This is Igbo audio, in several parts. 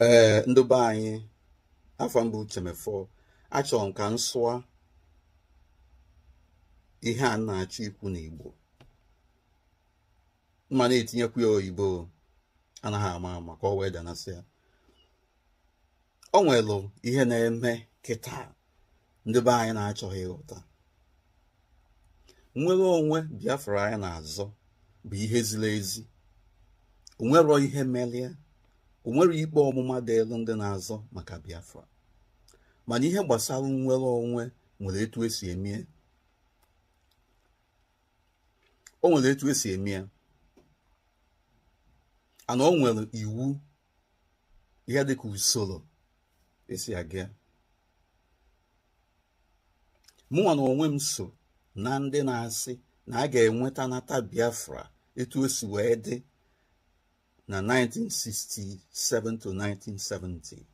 Ndị be anyị afọ mbụ Uchemefo achọrọ m ka m sụọ ihe a na-achọ ikwu n'Igbo mma na-etinyekwu ya oyibo anaghị ama ka ọ wee danasị ya. O nwere ihe na-eme kịta ndị be anyị na-achọghị ịghọta. Nnwere onwe Biafra anyị na-azọ bụ ihe ziri ezi. O nwero ihe melie, o nwere ikpe ọmụma dịịrị ndị na-azọ maka Biafra, mana ihe gbasara nnwere onwe nwere etu esi eme. O nwere etu esi eme ya, ana o nwere iwu ihe dịka usoro esi aga. Mụnwa na onwe m so na ndị na-asị na a ga-enweta nata Biafra etu o si wee dị na 1967 to 1970,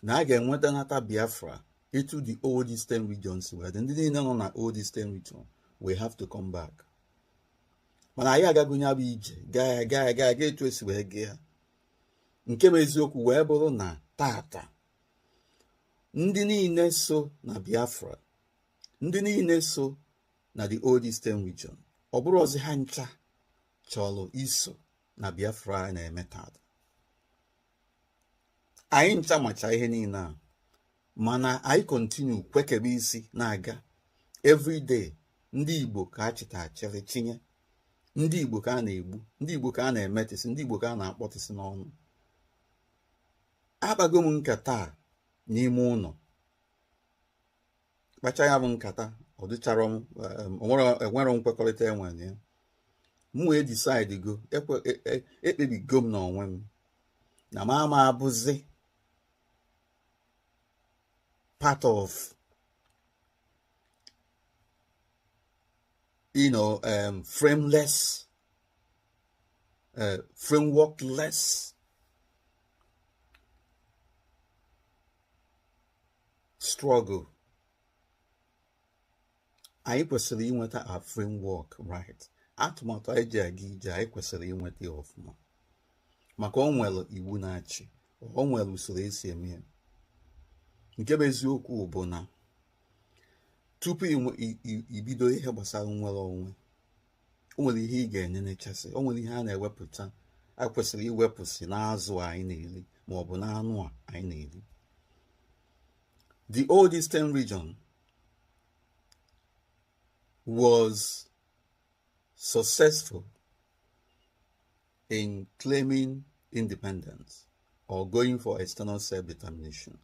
na a ga-enweta nata Biafra etu the old Eastern region si wee dị. Ndị niile nọ na old Eastern region we have to come back. Mana anyị agaghị bụ ije gaa etu esi wee gị ha. Nke bụ eziokwu wee bụrụ na tata ndị niile so na Biafra, ndị niile so na the old Eastern region, ọ bụrụ ozi ha ncha chọrọ iso na Biafra na-eme tata. Anyị ncha macha ihe niile a, mana anyị continue kwekebe isi na-aga. Everyday ndị Igbo ka a chịta achịrị chinye, ndị Igbo ka a na-egbu, ndị Igbo ka a na-emetịsị, ndị Igbo ka a na-akpọtịsị n'ọnụ. Akpago m nkata n'ime ụlọ, kpacha ya bụ nkata, ọ dịchara m enwere nkwekọrịta enwere ya. M wee decide go ekpebigo m n'onwe m na m ama abụzi part of frameless, frameworkless struggle. Anyị kwesịrị inweta a framework, right? Atụmatụ anyị ji aga ije anyị kwesịrị inweta ya ọfụma, maka o nwere iwu na-achị, o nwere usoro esi eme ya. Nke bụ eziokwu bụ na tupu ibido ihe gbasara nnwere onwe, o nwere ihe ị ga-enenechasị, o nwere ihe a na-ewepụta, a kwesịrị iwepụsị n'azụ anyị na-eri maọbụ n'anụ a anyị na-eri. The old Eastern region was successful in claiming independence or going for external self-determination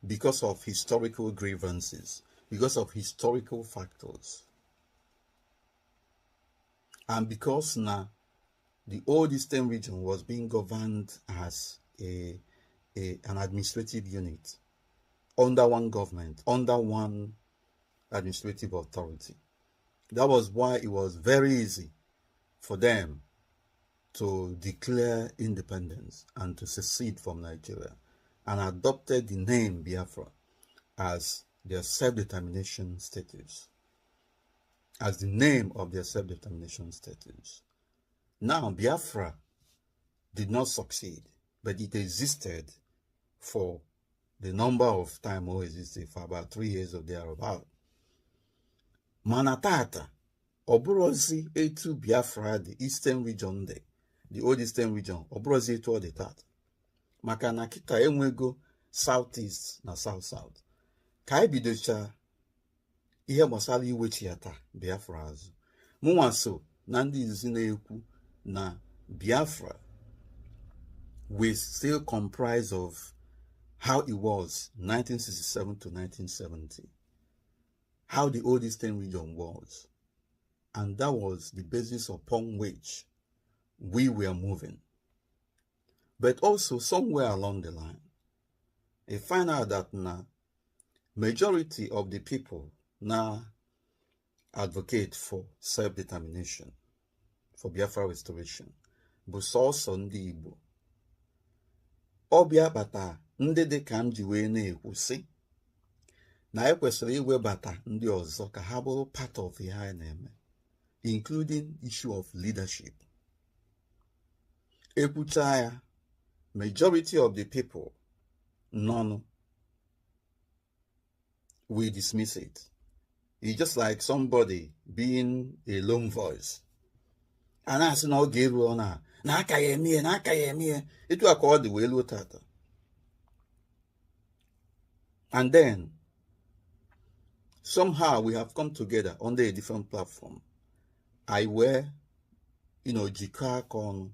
because of historical grievances, because of historical factors, and because now the old Eastern region was being governed as an administrative unit under one government, under one administrative authority. That was why it was very easy for them to declare independence and to secede from Nigeria, and adopted the name Biafra as their self-determination status, as the name of their self-determination status. Now, Biafra did not succeed, but it existed for the number of time it existed, for about 3 years or thereabout. Mana tata, oburozi etu Biafra, the Eastern region dị, the old Eastern region, oburozi etu ọ dị tata. Maka na kita enwego Southeast na South. Ka anyị bidocha ihe gbasara iwechiata Biafra azụ. Mụnwa so na ndị izizi na-ekwu na Biafra will still comprise of how it was 1967 to 1970. How the old Eastern region was. And that was the basis upon which we were moving. But also somewhere along the line, I find out that now majority of the people now advocate for self-determination, for Biafra restoration. Bụ sọsọ ndị Igbo. Ọbịa bata ndị dị ka m ji wee na-ekwu sị na anyị kwesịrị iwebata ndị ọzọ ka ha bụrụ part of ihe anyị na-eme, including issue of leadership. Ekwucha ya, majority of the people, none will dismiss it. It's just like somebody being a lone voice. And that's not gay rule now. N'aka ya eme, n'aka ya eme. Etu aka ọ dị wee luo tata. And then, somehow we have come together under a different platform. I wear, jikọ aka ọnụ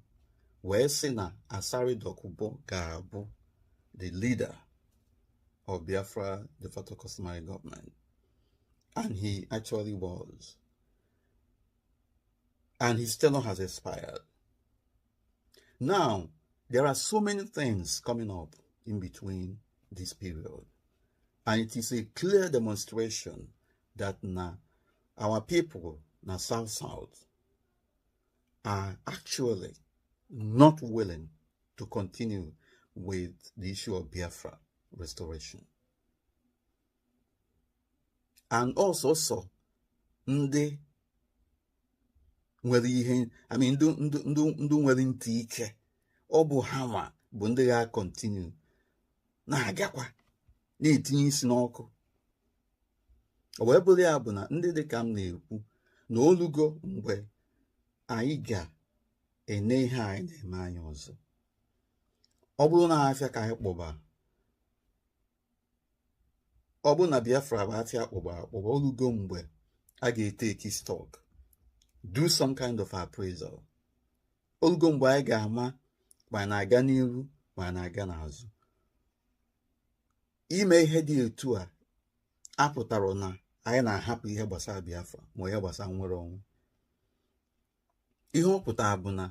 wee sị na Asari Dokubo ga-abụ the leader of Biafra de facto customary government. And he actually was. And his tenure has expired. Now, there are so many things coming up in between this period. And it is a clear demonstration that our people, South, are actually not willing to continue with the issue of Biafra restoration. And also, ndị nwere ihe, ndụ nwere ntị ike, ọ bụ ha nwa bụ ndị ga continue na-agakwa na-etinye isi n'ọkụ. O wee bụrụ ya bụ na ndị dịka m na-ekwu na olugo mgbe anyị ga-ene ihe anyị na-eme anyị ọzọ. Ọ bụrụ na afịa ka anyị kpọba, ọ bụrụ na Biafra bụ afịa kpọba olugo mgbe a ga-eteki stock, do some kind of appraisal. Olugo mgbe anyị ga-ama ma na-aga n'iru ma na-aga n'azụ. Ime ihe dị etu a apụtara na anyị na-ahapụ ihe gbasara Biafra ma ihe gbasara nnwere onwe. Ihe ọ pụtara bụ na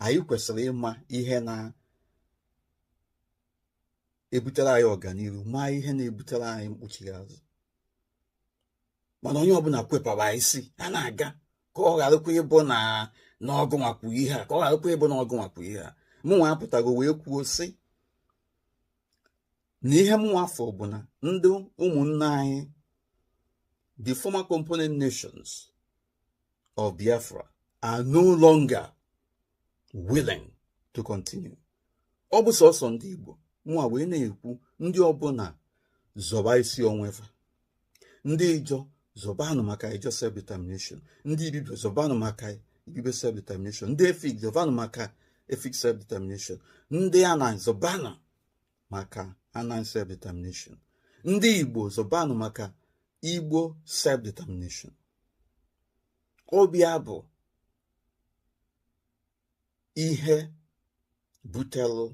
anyị kwesịrị ịma ihe na-ebutere anyị ọganihu, ma ihe na-ebutere anyị mkpuchigha azụ. Mana onye ọbụla kwepara isi a na-aga ka ọ gharakwa ịbụ na ọgụ nwakwu ihe a, ka ọ gharakwa ịbụ na ọgụ nwakwu ihe a. Mụnwa apụtago wee kwuo sị na ihe mụnwa afọ bụ na ndị ụmụnne anyị, the former component nations of Biafra, are no longer willing to continue. Ọ bụ sọsọ ndị Igbo mụnwa wee na-ekwu ndị ọbụla zọba isi onwefa. Ndị Ijọ zọbanụ maka Ijọ self-determination, ndị Ibibio zọbanụ maka Ibibio self-determination, ndị Efik zọbanụ maka Efik self-determination, ndị Anan zọbanụ maka Anan self-determination, ndị Igbo zọbanụ maka Igbo self-determination. Ọbịa bụ ihe butelụ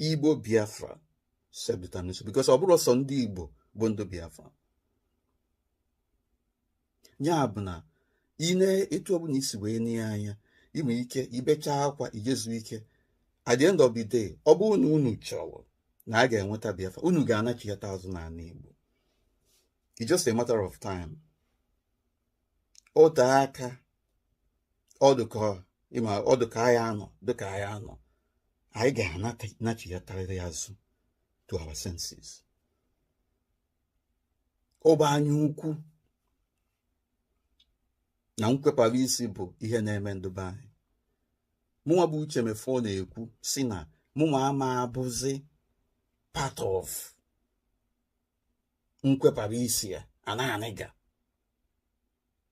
Igbo Biafra self-determination, because ọ bụrụ sọ ndị Igbo bụ ndị Biafra. Ya bụ na etu ọbụla isi wee nye anya, inwe ike ibecha akwa ijezu ike. At the end of the day, ọ bụrụ na unu chọrọ na a ga-enweta Biafra, unu ga-anachiyata azụ n'ala Igbo. It's just a matter of time. Ote aka ọdụka anyị anọ dịka anyị anọ, anyị ga-anachiyatarịrị azụ to our senses. Ọba anya ukwu na nkwepara isi bụ ihe na-eme ndụbe anyị. Mụnwa bụ Uche Mefo na-ekwu si na mụnwa ama abụzi part of nkwepara isi ya anaghịga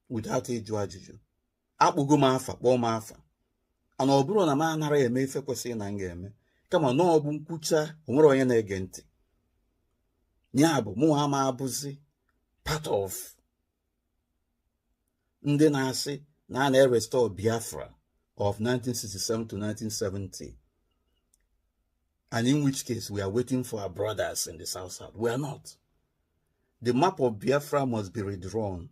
without ịjụ ajụjụ. Akpụgo m afa, kpọọ m afa, ana ọ bụrụ na m anara eme ife kwesịrị na m ga-eme, kama na ọ bụ nkwucha onwere onye na-ege ntị. Ya bụ mụnwa ama abụzi part of ndị na-asị na a na-restore Biafra of 1967 to 1970, and in which case we are waiting for our brothers in the South. We are not. The map of Biafra must be redrawn.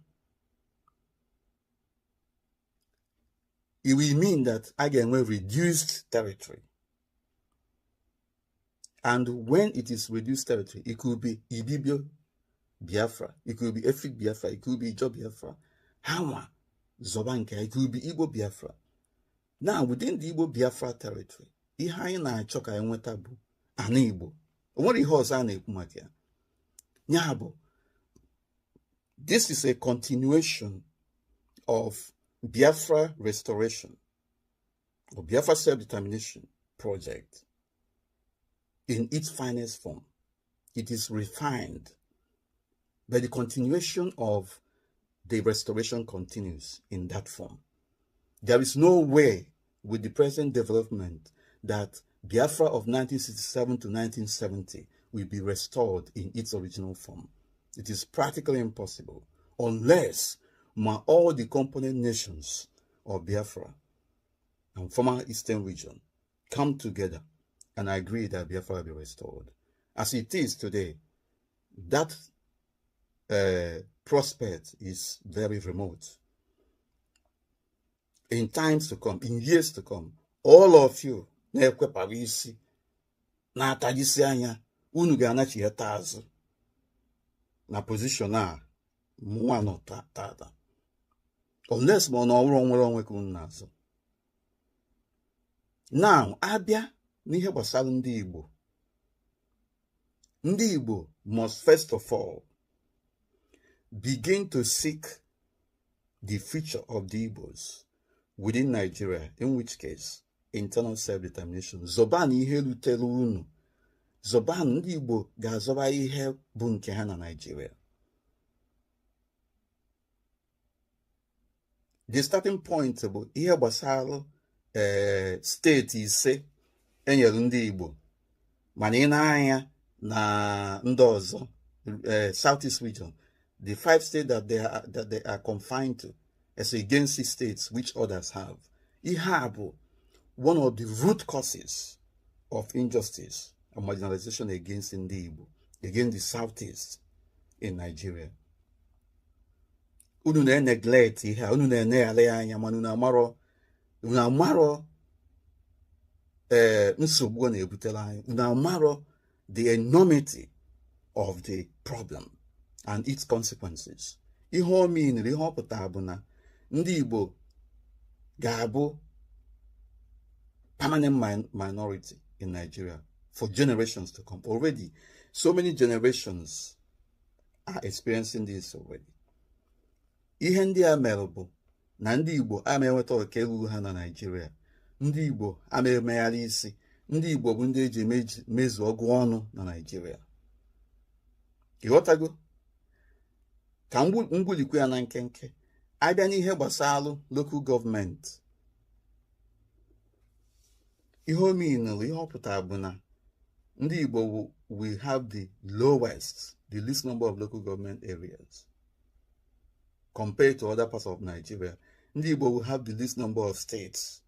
It will mean that again we reduced territory. And when it is reduced territory, it could be Ibibio Biafra, it could be Efik Biafra, it could be Ijo Biafra, Hawa, Zobanka, it could be Igbo Biafra. Now, within the Igbo Biafra territory, ihe anyị na-achọ ka anyị nweta bụ ana Igbo. Onwere ihe ọzọ a na-ekwu maka ya. Ya bụ, this is a continuation of Biafra restoration or Biafra self-determination project. in its finest form. It is refined, but the continuation of the restoration continues in that form. There is no way with the present development that Biafra of 1967 to 1970 will be restored in its original form. It is practically impossible unless all the component nations of Biafra and former Eastern region come together and agree that Biafra will be restored. As it is today, that prospect is very remote. In times to come, in years to come, all of you na-ekwepara isi na-atajisi anya, unu ga-anachigheta azụ na position a mụnwa nọ tata, unless ma ọ na ọwụrụ nwere onwe ka unu na-azụ. Now, abịa n'ihe gbasara ndị Igbo must first of all begin to seek the future of the Igbos within Nigeria, in which case internal self-determination. Zoban ihe rutere unu. Zoban ndị Igbo ga-azọba ihe bụ nke ha na Nigeria. The starting point bụ ihe gbasara steeti ise enyere ndị Igbo, mana ị na-anya na ndị ọzọ Southeast region, the 5 states that they are confined to as against 6 states which others have. Ihe a bụ one of the root causes of injustice and marginalization against ndị Igbo, against the Southeast in Nigeria. Unu na-neglect ihe, unu na-eneghara anya, mana unu amarọ nsogbu na-ebutere anyị. Unu amarọ the enormity of the problem and its consequences. Ihe o meanere, ihe ọ pụtara bụ na ndị Igbo ga-abụ permanent minority in Nigeria for generations to come. Already, so many generations are experiencing this already. Ihe ndị a mere bụ na ndị Igbo ama enweta oke ruru ha na Nigeria. Ndị Igbo ama emegharị isi. Ndị Igbo bụ ndị eji mezu ọgụ ọnụ na Nigeria. Ịghọtago? Ka mgbulikwu ya na nkenke. Abịa n'ihe gbasara local government. Ihe o meanụrụ, ihe ọ pụtara bụ na ndị Igbo will have the least number of local government areas compared to other parts of Nigeria. Ndị Igbo will have the least number of states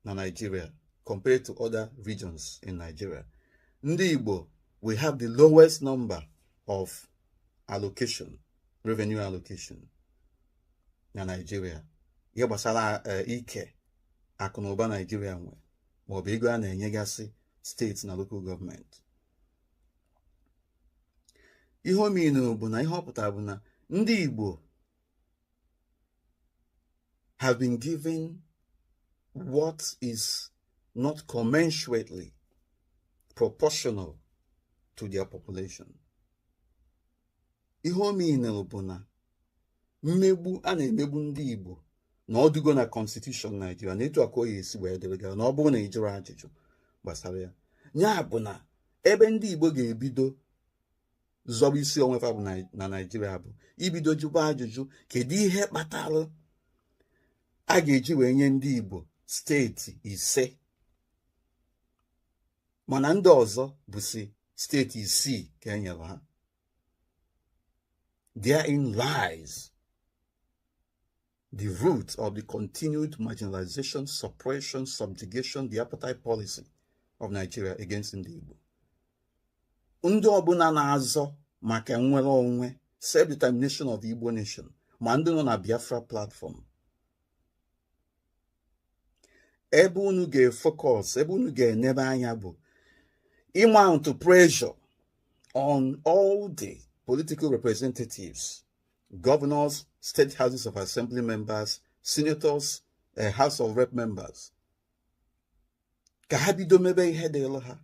na Nigeria compared to other regions in Nigeria. Ndị Igbo will have the lowest number of revenue allocation na Nigeria. Ihe gbasara ike akụnụba Nigeria nwe maọbụ ego a na-enyegasị steeti na local government. Ihe o meanụ bụ na ihe ọ pụtara bụ na ndị Igbo have been given what is not commensurately proportional to their population. Ihe o meanụ bụ na mmegbu a na-emegbu ndị Igbo na ọdụgo na constitution Nigeria na etu aka esi wee delegara na ọ bụrụ na ijụrụ ajụjụ gbasara ya. Ya bụ na ebe ndị Igbo ga-ebido zọba isi onwefa bụ na Nigeria bụ ibido jụba ajụjụ kedu ihe kpatara a ga-eji wee nye ndị Igbo steeti 5 mana ndị ọzọ bụsi steeti 6 ka enyere ha. Therein lies the root of the continued marginalization, suppression, subjugation, the apartheid policy of Nigeria against ndị Igbo. Ndị ọbụla na-azọ maka nnwere onwe, self-determination of the Igbo nation, ma ndị nọ na Biafra platform, ebe unu ga-efocus, ebe unu ga-enebe anya bụ mount pressure on all the political representatives, governors, state houses of assembly members, senators, House of Rep members, ka ha bido mebe ihe dịrị ha.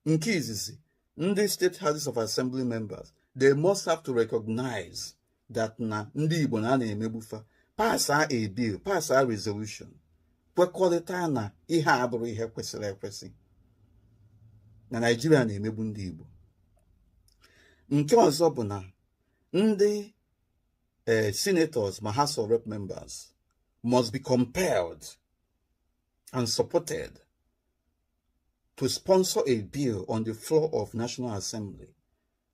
Nke izizi, ndị state houses of assembly members, they must have to recognize that na ndị Igbo na na-emegbufa, pass a bill, pass a resolution kwekọrịta na ihe a abụrụ ihe kwesịrị ekwesị na Naịjirịa na-emegbu ndị Igbo. Nke ọzọ bụ na ndị senators ma House of Rep members must be compelled and supported to sponsor a bill on the floor of National Assembly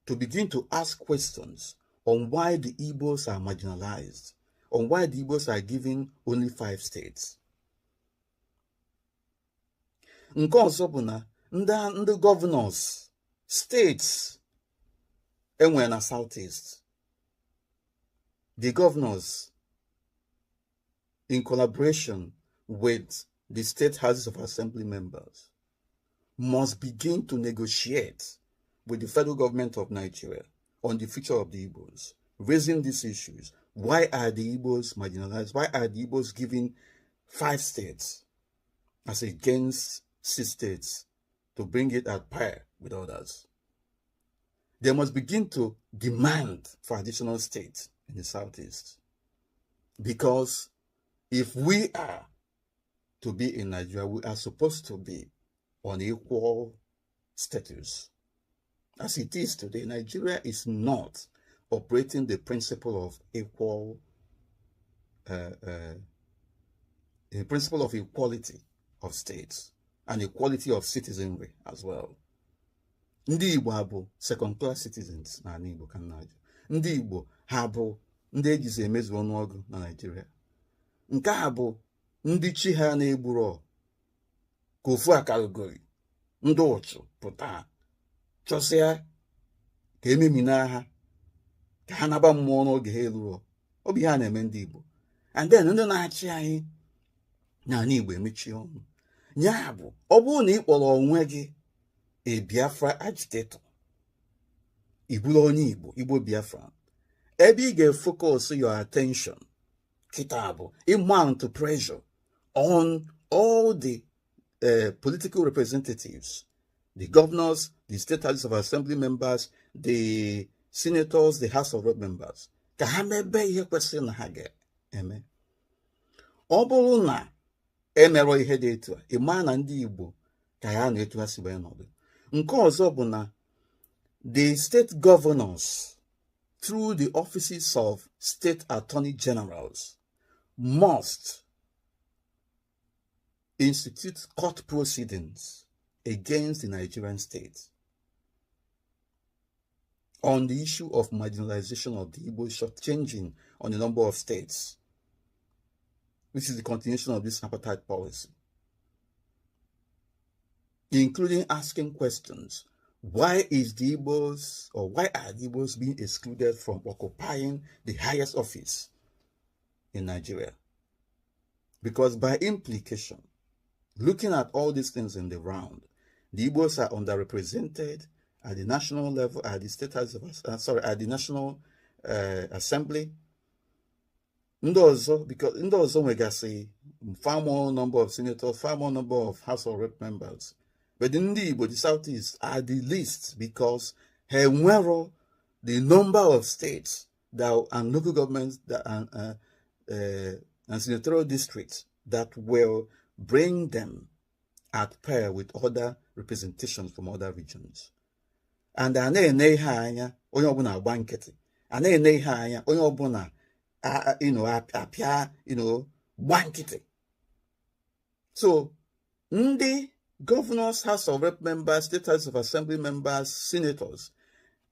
to begin to ask questions on why the Igbos are marginalized, on why the Igbos are given only 5 states. Nke ọzọ bụ na ndị governors states enwere na Southeast, the governors in collaboration with the state houses of assembly members must begin to negotiate with the federal government of Nigeria on the future of the Igbos, raising these issues. Why are the Igbos marginalized? Why are the Igbos given 5 states as against 6 states to bring it at par with others? They must begin to demand for additional states in the Southeast. Because if we are to be in Nigeria, we are supposed to be on equal status. As it is today, Nigeria is not operating the principle of the principle of equality of states and equality of citizenry as well. Ndị Igbo ha bụ second class citizens na Igbo ka na-ajụ. Ndị Igbo ha bụ ndị ejizi emezu ọnụọgụ na Nigeria. Nke a bụ ndị chi ha na-egburo ka ofu akarugori ndị ụchụ pụta chọsịa ka ememina ha ka ha naba mmụọ n'oge ha eruo. Ọ bụ ihe a na-eme ndị Igbo. And then ndị na-achị anyị na Igbo emechie ọnụ. Ya bụ ọ bụrụ na ị kpọrọ onwe gị a Biafra agitator, ị bụrụ onye Igbo, Igbo Biafra, ebe ị ga-focus your attention kịta bụ mount pressure on all the political representatives, the governors, the state houses of assembly members, the senators, the House of Rep members, ka ha mebe ihe kwesịrị na ha ga-eme. Ọ bụrụ na emerọ ihe dị etu a, ịma na ndị Igbo ka ya na-etu ha si wee nọdụ. Nke ọzọ bụ na the state governors, through the offices of state attorney generals, must institute court proceedings against the Nigerian state on the issue of marginalization of the Igbo, shortchanging on the number of states, which is the continuation of this apartheid policy, including asking questions. Why is the Igbos, or why are the Igbos being excluded from occupying the highest office in Nigeria? Because by implication, looking at all these things in the round, the Igbos are underrepresented at the national level, at the state house of, at the National Assembly. Because ndị ọzọ nwegasị far more number of senators, far more number of House of Rep members. But in the Southeast are the least, because the number of states that and local governments that and senatorial districts that will bring them at par with other representations from other regions. And na-ene ihe anya onye ọbụla agba nkịtị. Na-ene ihe anya onye ọbụla apịa gba nkịtị. So ndị governors, House of Rep members, state House of Assembly members, senators,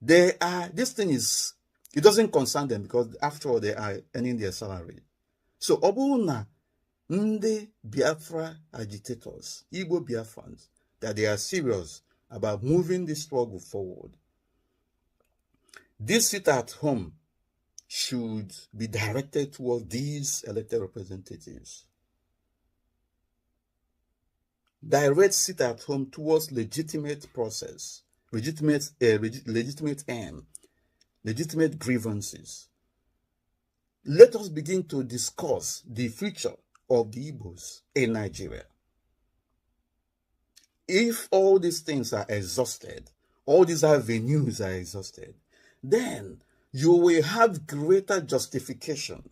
this thing is, it doesn't concern them, because after all they are earning their salary. So ọ bụrụ na ndị Biafra agitators, Igbo Biafrans, that they are serious about moving this struggle forward, this sit at home should be directed towards these elected representatives. Direct sit at home towards legitimate process, legitimate aim, legitimate grievances. Let us begin to discuss the future of the Igbos in Nigeria. If all these things are exhausted, all these avenues are exhausted, then you will have greater justification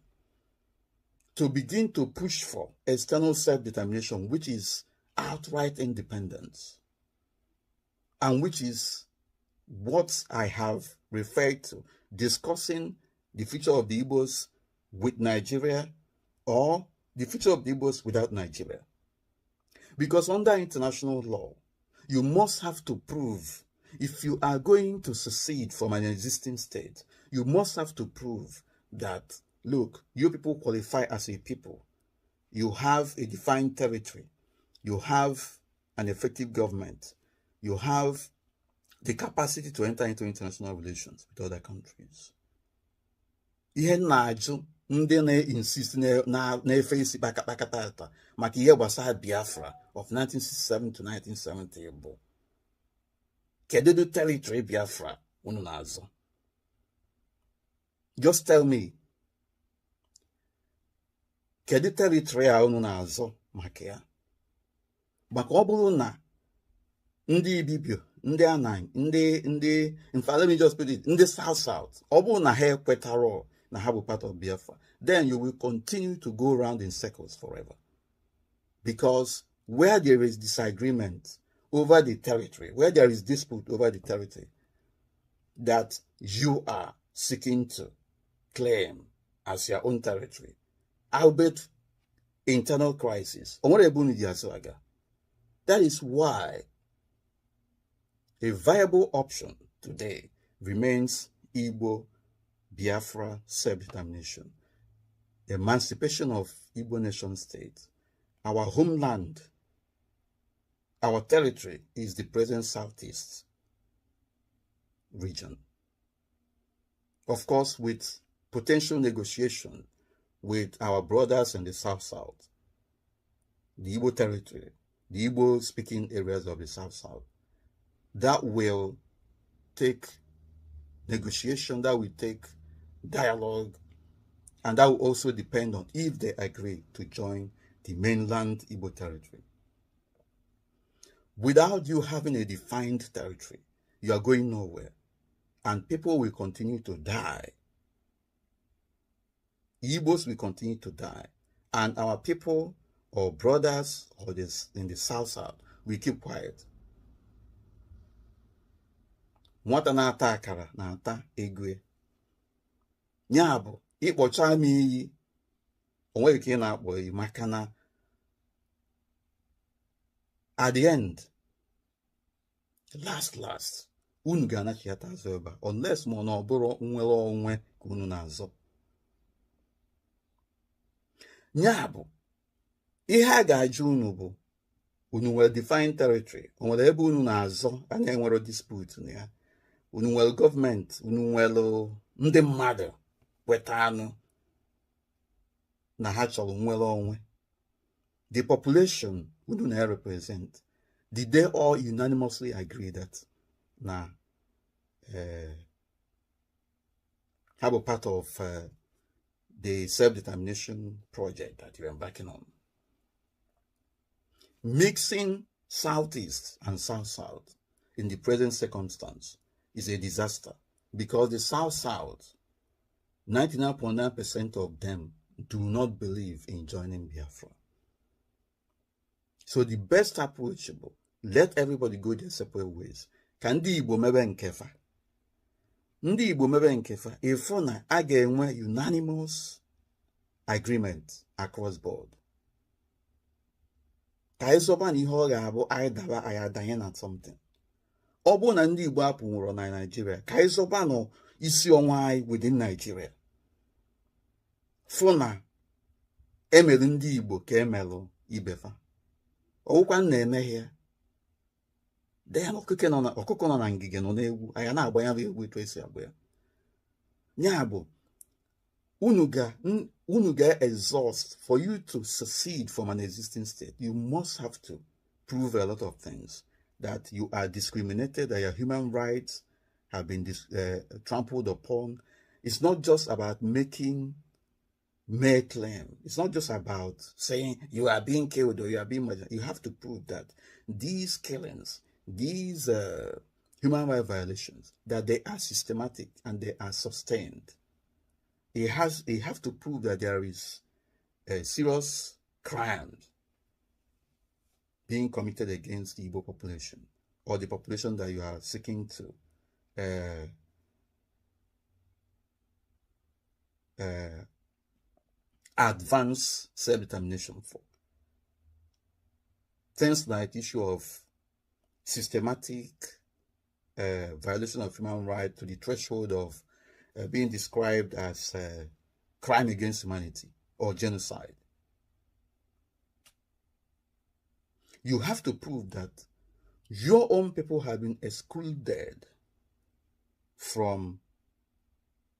to begin to push for external self-determination, which is outright independence, and which is what I have referred to, discussing the future of the Igbos with Nigeria or the future of the Igbos without Nigeria. Because under international law, you must have to prove, if you are going to secede from an existing state, you must have to prove that, look, you people qualify as a people. You have a defined territory. You have an effective government. You have the capacity to enter into international relations with other countries. Ihe na-ajụ ndị na-insist na-efe isi kpakata maka ihe gbasara Biafra of 1967 to 1970 bụ kedu territory Biafra unu na-azọ? Just tell me, kedu territory a unu na-azọ maka ya? Maka ọ bụrụ na ndị Ibibio, ndị Anang, ndị in fact, let me just put it, ndị South, ọ bụrụ na ha ekwetara na ha bụ part of Biafra, then you will continue to go around in circles forever. Because where there is disagreement over the territory, where there is dispute over the territory that you are seeking to claim as your own territory, albeit internal crisis, that is why a viable option today remains Igbo Biafra self-determination, emancipation of Igbo nation state. Our homeland, our territory is the present Southeast region. Of course, with potential negotiation with our brothers in the South, the Igbo territory, the Igbo speaking areas of the South, that will take negotiation, that will take dialogue, and that will also depend on if they agree to join the mainland Igbo territory. Without you having a defined territory, you are going nowhere, and people will continue to die. Igbos will continue to die, and our people or brothers or this in the South will keep quiet. Nwata na-ata akara na-ata egwe. Ya bụ ịkpọcha m iyi, o nweghị ka ị na-akpọ iyi, maka na at the end, last, unu ga-anachiata azụ ebe a, unless ma ọ bụrụ nwere onwe ka unu na-azọ. Ya bụ ihe a ga-ajụ unu bụ, unu nwere defined territory, o nwere ebe unu na-azọ a na-enwere dispute na ya, unu nwere gọọmenti, unu nwere ndị mmadụ weta anụ na ha chọrọ nwere onwe. The population unu na-represent, did they all unanimously agree that na have a part of the self-determination project that you're embarking on? Mixing Southeast and South in the present circumstance is a disaster, because the South, 99.9% of them do not believe in joining Biafra. So the best approach, let everybody go their separate ways. Ka ndị Igbo mebe nkefa. Ndị Igbo mebe nkefa, ifo na a ga-enwe unanimous agreement across board. Ka ịzọba na ihe ọ ga-abụ anyị daba anyị adanye na something. Ọ bụ na ndị Igbo apụnwụrụ na Nigeria, ka ịzọba na isi ọnwa anyị within Nigeria. Fụ na emelu ndị Igbo ka emelu ibefa. Ọwụkwa na-eme ya. Then ọkụkọ nọ na ngige nọ n'egwu, anyị na-agba ya egwu etu esi agba ya. Ya bụ, unu ga-exhaust. For you to secede from an existing state, you must have to prove a lot of things. That you are discriminated, that your human rights have been trampled upon. It's not just about making mere claim. It's not just about saying you are being killed or you are being murdered. You have to prove that these killings, these human rights violations, that they are systematic and they are sustained. You have to prove that there is serious crimes being committed against the Igbo population or the population that you are seeking to advance self-determination for. Things like the issue of systematic violation of human rights to the threshold of being described as crime against humanity or genocide. You have to prove that your own people have been excluded from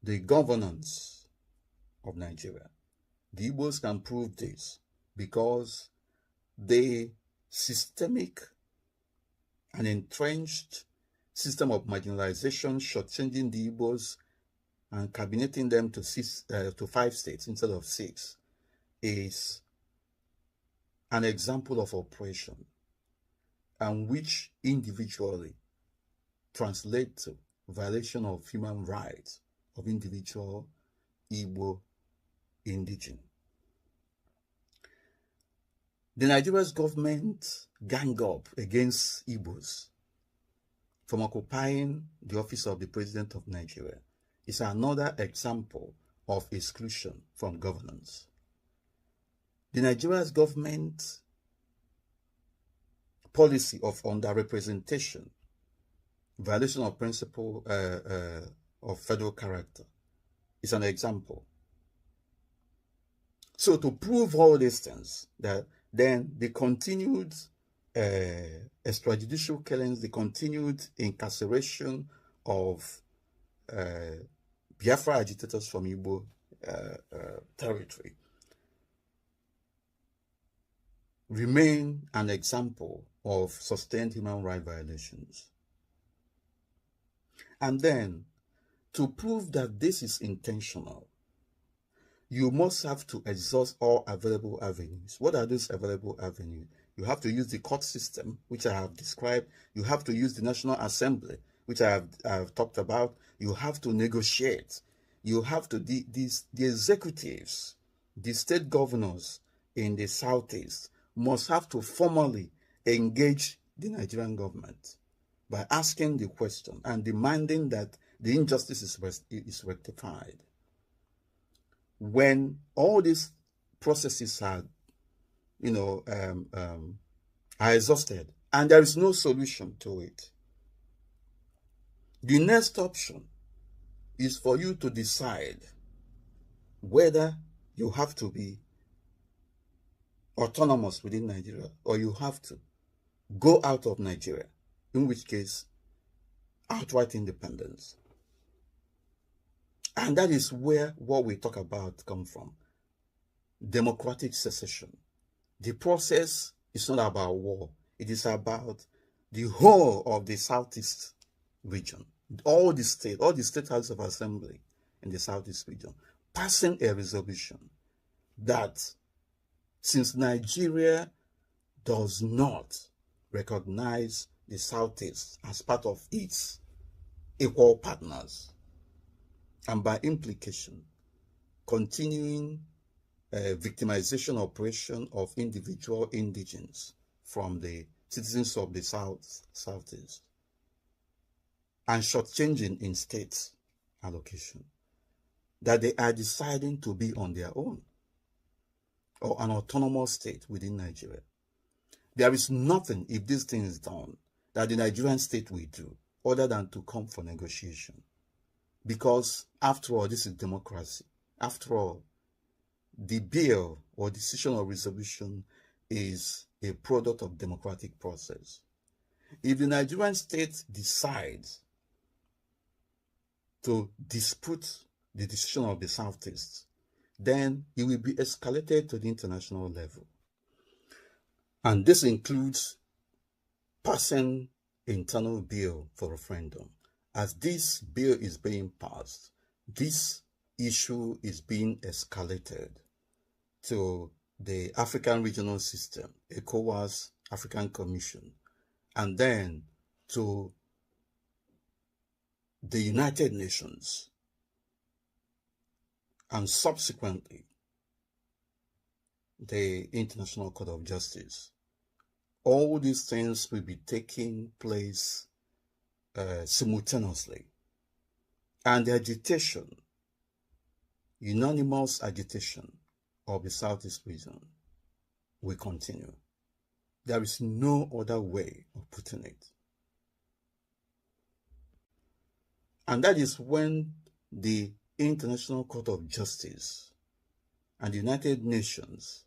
the governance of Nigeria. The Igbos can prove this because the systemic and entrenched system of marginalization, shortchanging the Igbos and cabinating them to 5 states instead of 6, is an example of oppression, and which individually translate to violation of human rights of individual Igbo indigene. The Nigerian government gang up against Igbos from occupying the office of the President of Nigeria is another example of exclusion from governance. The Nigerian government policy of underrepresentation, violation of principle of federal character, is an example. So to prove all these things, that then the continued extrajudicial killings, the continued incarceration of Biafra agitators from Igbo territory remain an example of sustained human rights violations. And then, to prove that this is intentional, you must have to exhaust all available avenues. What are those available avenues? You have to use the court system, which I have described. You have to use the National Assembly, which I have talked about. You have to negotiate. You have to, the executives, the state governors in the Southeast must have to formally engage the Nigerian government by asking the question and demanding that the injustice is rectified. When all these processes are, are exhausted and there is no solution to it, the next option is for you to decide whether you have to be autonomous within Nigeria or you have to go out of Nigeria, in which case outright independence. And that is where what we talk about come from. Democratic secession. The process is not about war. It is about the whole of the Southeast region. All the state houses of assembly in the Southeast region passing a resolution that since Nigeria does not recognize the Southeast as part of its equal partners, and by implication, continuing victimization operation of individual indigenes from the citizens of the Southeast, and shortchanging in state allocation, that they are deciding to be on their own or an autonomous state within Nigeria. There is nothing, if this thing is done, that the Nigerian state will do other than to come for negotiation. Because after all, this is democracy. After all, the bill or decision or resolution is a product of democratic process. If the Nigerian state decides to dispute the decision of the Southeast, then it will be escalated to the international level. And this includes passing internal bill for referendum. As this bill is being passed, this issue is being escalated to the African Regional System, ECOWAS, African Commission, and then to the United Nations, and subsequently the International Court of Justice. All these things will be taking place simultaneously. And the agitation, unanimous agitation of the Southeast region will continue. There is no other way of putting it. And that is when the International Court of Justice and the United Nations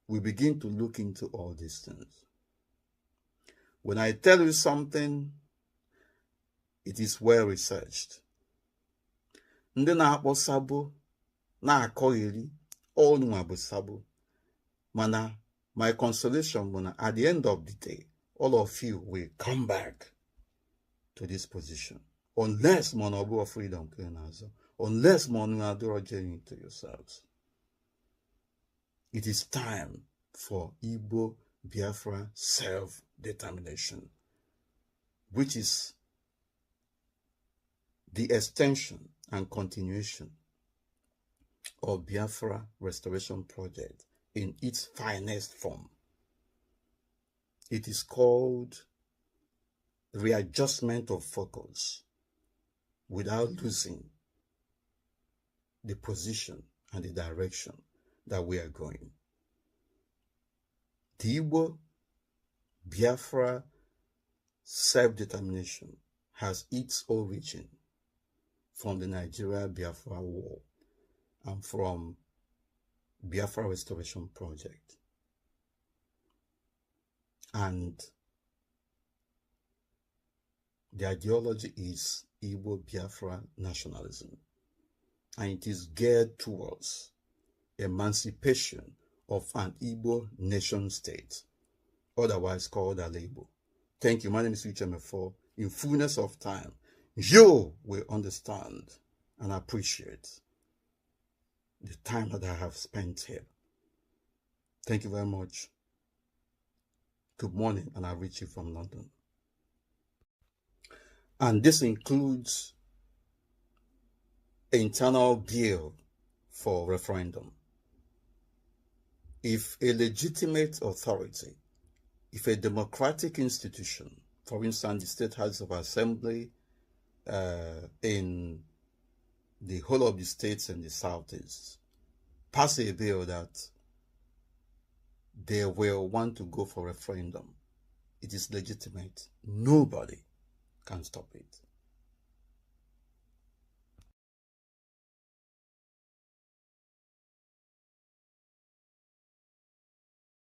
will begin to look into all these things. When I tell you something, it is well researched. Ndị na-akpọ sabo na-akọgheri ọnụnwa bụ sabo. Mana my consolation bụ na at the end of the day, all of you will come back to this position. Unless monobu of freedom, unless monuadoro journey to yourselves. It is time for Igbo Biafra self-determination, which is the extension and continuation of Biafra Restoration Project in its finest form. It is called readjustment of focus without losing the position and the direction that we are going. The Igbo Biafra self-determination has its origin from the Nigeria-Biafra War and from Biafra Restoration Project. And the ideology is Igbo Biafra nationalism, and it is geared towards emancipation of an Igbo nation state, otherwise called Alebo. Thank you. My name is UHM4. In fullness of time, you will understand and appreciate the time that I have spent here. Thank you very much. Good morning, and I reach you from London. And this includes internal bill for referendum. If a legitimate authority, if a democratic institution, for instance, the State House of Assembly in the whole of the states in the Southeast, pass a bill that they will want to go for referendum, it is legitimate. Nobody can stop it.